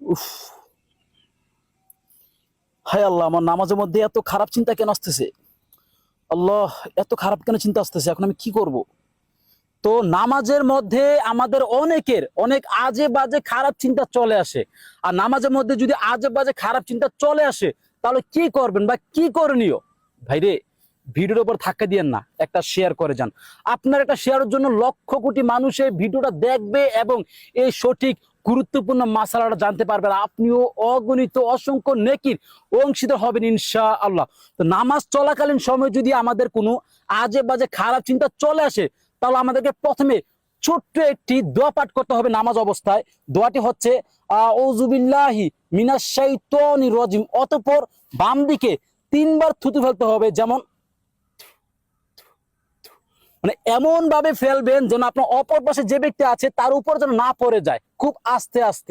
উফ, হায় আল্লাহ, আমার নামাজের মধ্যে এত খারাপ চিন্তা কেন আসতেছে? আল্লাহ, এত খারাপ কেন চিন্তা আসতেছে? এখন আমি কি করব? তো নামাজের মধ্যে আমাদের অনেকের অনেক আজে বাজে খারাপ চিন্তা চলে আসে। আর নামাজের মধ্যে যদি আজে বাজে খারাপ চিন্তা চলে আসে, তাহলে কি করবেন বা কি করণীয়? ভাইরে, ভিডিওর উপর ধাক্কা দিয়েন না, একটা শেয়ার করে যান। আপনার একটা শেয়ারের জন্য লক্ষ কোটি মানুষ এই ভিডিওটা দেখবে এবং এই সঠিক গুরুত্বপূর্ণ মাসালাটা জানতে পারবেন। আপনিও অগণিত অসংখ্য নেকির অংশীদার হবেন ইনশাআল্লাহ। তো নামাজ চলাকালীন সময় যদি আমাদের কোনো আজে বাজে খারাপ চিন্তা চলে আসে, তাহলে আমাদেরকে প্রথমে ছোট্ট একটি দোয়া পাঠ করতে হবে নামাজ অবস্থায়। দোয়াটি হচ্ছে আউযু বিল্লাহি মিনাশ শাইতানির রাজিম। অতঃপর বাম দিকে তিনবার থুতু ফেলতে হবে, যেমন মানে এমন ভাবে ফেলবেন যেন আপনার অপর পাশে যে ব্যক্তি আছে তার উপর যেন না পড়ে যায়, খুব আস্তে আস্তে।